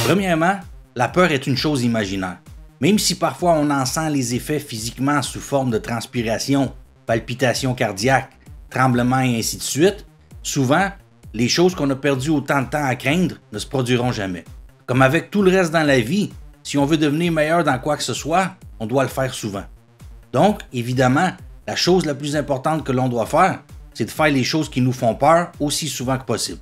Premièrement, la peur est une chose imaginaire. Même si parfois on en sent les effets physiquement sous forme de transpiration, palpitations cardiaques, tremblements et ainsi de suite, souvent, les choses qu'on a perdu autant de temps à craindre ne se produiront jamais. Comme avec tout le reste dans la vie, si on veut devenir meilleur dans quoi que ce soit, on doit le faire souvent. Donc, évidemment, la chose la plus importante que l'on doit faire, c'est de faire les choses qui nous font peur aussi souvent que possible.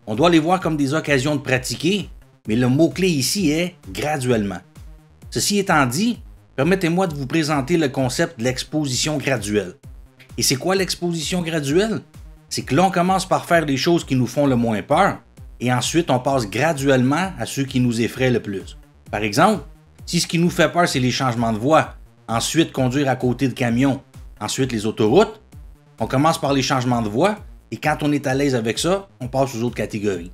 On doit les voir comme des occasions de pratiquer, mais le mot-clé ici est graduellement. Ceci étant dit, permettez-moi de vous présenter le concept de l'exposition graduelle. Et c'est quoi l'exposition graduelle? C'est que l'on commence par faire les choses qui nous font le moins peur, et ensuite on passe graduellement à ceux qui nous effraient le plus. Par exemple, si ce qui nous fait peur c'est les changements de voie, ensuite conduire à côté de camions, ensuite les autoroutes, on commence par les changements de voie, et quand on est à l'aise avec ça, on passe aux autres catégories.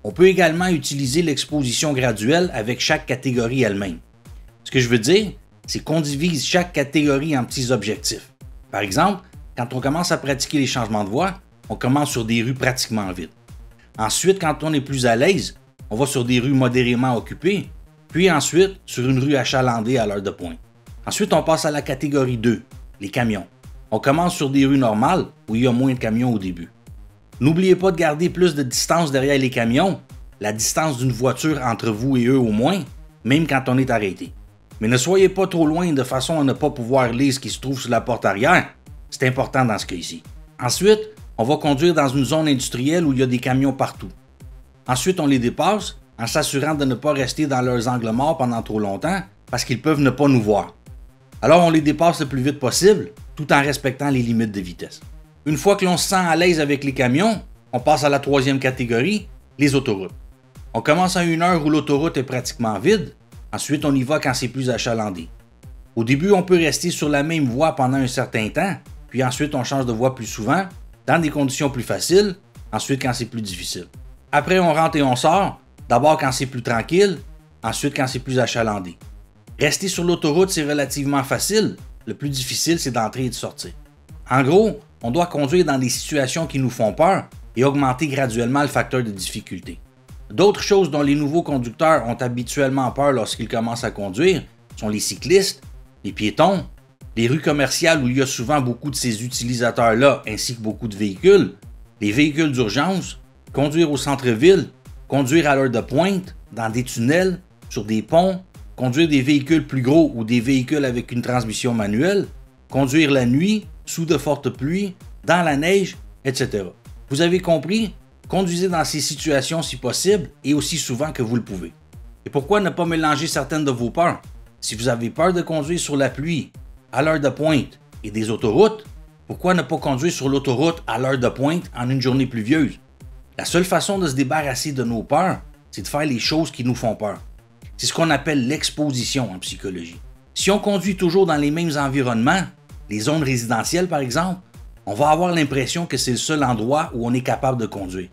On peut également utiliser l'exposition graduelle avec chaque catégorie elle-même. Ce que je veux dire, c'est qu'on divise chaque catégorie en petits objectifs. Par exemple, quand on commence à pratiquer les changements de voie, on commence sur des rues pratiquement vides. Ensuite, quand on est plus à l'aise, on va sur des rues modérément occupées, puis ensuite sur une rue achalandée à l'heure de pointe. Ensuite, on passe à la catégorie 2, les camions. On commence sur des rues normales où il y a moins de camions au début. N'oubliez pas de garder plus de distance derrière les camions, la distance d'une voiture entre vous et eux au moins, même quand on est arrêté. Mais ne soyez pas trop loin de façon à ne pas pouvoir lire ce qui se trouve sur la porte arrière. C'est important dans ce cas-ci. Ensuite, on va conduire dans une zone industrielle où il y a des camions partout. Ensuite, on les dépasse en s'assurant de ne pas rester dans leurs angles morts pendant trop longtemps parce qu'ils peuvent ne pas nous voir. Alors, on les dépasse le plus vite possible tout en respectant les limites de vitesse. Une fois que l'on se sent à l'aise avec les camions, on passe à la troisième catégorie, les autoroutes. On commence à une heure où l'autoroute est pratiquement vide. Ensuite, on y va quand c'est plus achalandé. Au début, on peut rester sur la même voie pendant un certain temps, puis ensuite on change de voie plus souvent, dans des conditions plus faciles, ensuite quand c'est plus difficile. Après, on rentre et on sort, d'abord quand c'est plus tranquille, ensuite quand c'est plus achalandé. Rester sur l'autoroute, c'est relativement facile. Le plus difficile, c'est d'entrer et de sortir. En gros, on doit conduire dans des situations qui nous font peur et augmenter graduellement le facteur de difficulté. D'autres choses dont les nouveaux conducteurs ont habituellement peur lorsqu'ils commencent à conduire sont les cyclistes, les piétons, les rues commerciales où il y a souvent beaucoup de ces utilisateurs-là ainsi que beaucoup de véhicules, les véhicules d'urgence, conduire au centre-ville, conduire à l'heure de pointe, dans des tunnels, sur des ponts, conduire des véhicules plus gros ou des véhicules avec une transmission manuelle, conduire la nuit, sous de fortes pluies, dans la neige, etc. Vous avez compris? Conduisez dans ces situations si possible et aussi souvent que vous le pouvez. Et pourquoi ne pas mélanger certaines de vos peurs? Si vous avez peur de conduire sur la pluie, à l'heure de pointe et des autoroutes, pourquoi ne pas conduire sur l'autoroute à l'heure de pointe en une journée pluvieuse? La seule façon de se débarrasser de nos peurs, c'est de faire les choses qui nous font peur. C'est ce qu'on appelle l'exposition en psychologie. Si on conduit toujours dans les mêmes environnements, les zones résidentielles par exemple, on va avoir l'impression que c'est le seul endroit où on est capable de conduire.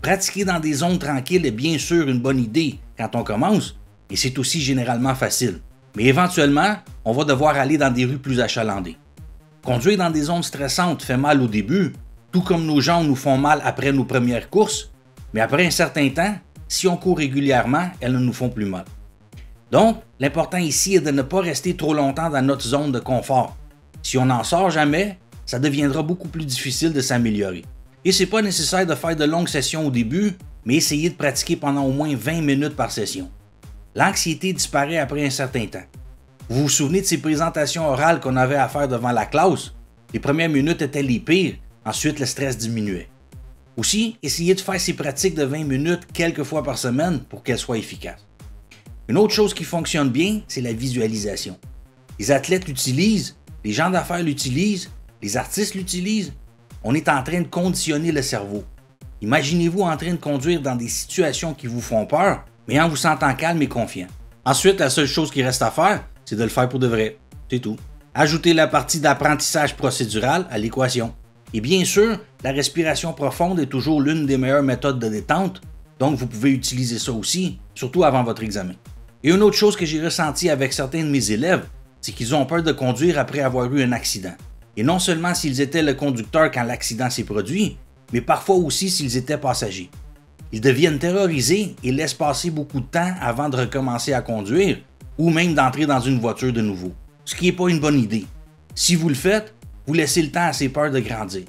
Pratiquer dans des zones tranquilles est bien sûr une bonne idée quand on commence, et c'est aussi généralement facile. Mais éventuellement, on va devoir aller dans des rues plus achalandées. Conduire dans des zones stressantes fait mal au début, tout comme nos jambes nous font mal après nos premières courses, mais après un certain temps, si on court régulièrement, elles ne nous font plus mal. Donc, l'important ici est de ne pas rester trop longtemps dans notre zone de confort. Si on n'en sort jamais, ça deviendra beaucoup plus difficile de s'améliorer. Et c'est pas nécessaire de faire de longues sessions au début, mais essayez de pratiquer pendant au moins 20 minutes par session. L'anxiété disparaît après un certain temps. Vous vous souvenez de ces présentations orales qu'on avait à faire devant la classe? Les premières minutes étaient les pires, ensuite le stress diminuait. Aussi, essayez de faire ces pratiques de 20 minutes quelques fois par semaine pour qu'elles soient efficaces. Une autre chose qui fonctionne bien, c'est la visualisation. Les athlètes l'utilisent, les gens d'affaires l'utilisent, les artistes l'utilisent. On est en train de conditionner le cerveau. Imaginez-vous en train de conduire dans des situations qui vous font peur, mais en vous sentant calme et confiant. Ensuite, la seule chose qui reste à faire, c'est de le faire pour de vrai. C'est tout. Ajoutez la partie d'apprentissage procédural à l'équation. Et bien sûr, la respiration profonde est toujours l'une des meilleures méthodes de détente, donc vous pouvez utiliser ça aussi, surtout avant votre examen. Et une autre chose que j'ai ressenti avec certains de mes élèves, c'est qu'ils ont peur de conduire après avoir eu un accident. Et non seulement s'ils étaient le conducteur quand l'accident s'est produit, mais parfois aussi s'ils étaient passagers. Ils deviennent terrorisés et laissent passer beaucoup de temps avant de recommencer à conduire ou même d'entrer dans une voiture de nouveau, ce qui n'est pas une bonne idée. Si vous le faites, vous laissez le temps à ces peurs de grandir.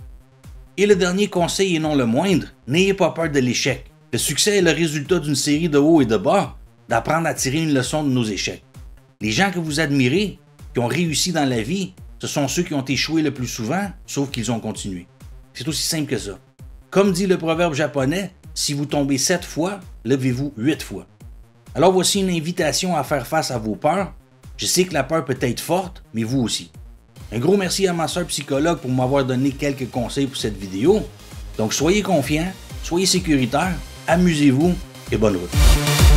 Et le dernier conseil et non le moindre, n'ayez pas peur de l'échec. Le succès est le résultat d'une série de hauts et de bas, d'apprendre à tirer une leçon de nos échecs. Les gens que vous admirez, qui ont réussi dans la vie, ce sont ceux qui ont échoué le plus souvent, sauf qu'ils ont continué. C'est aussi simple que ça. Comme dit le proverbe japonais, si vous tombez 7 fois, levez-vous 8 fois. Alors voici une invitation à faire face à vos peurs. Je sais que la peur peut être forte, mais vous aussi. Un gros merci à ma soeur psychologue pour m'avoir donné quelques conseils pour cette vidéo. Donc soyez confiants, soyez sécuritaires, amusez-vous et bonne route.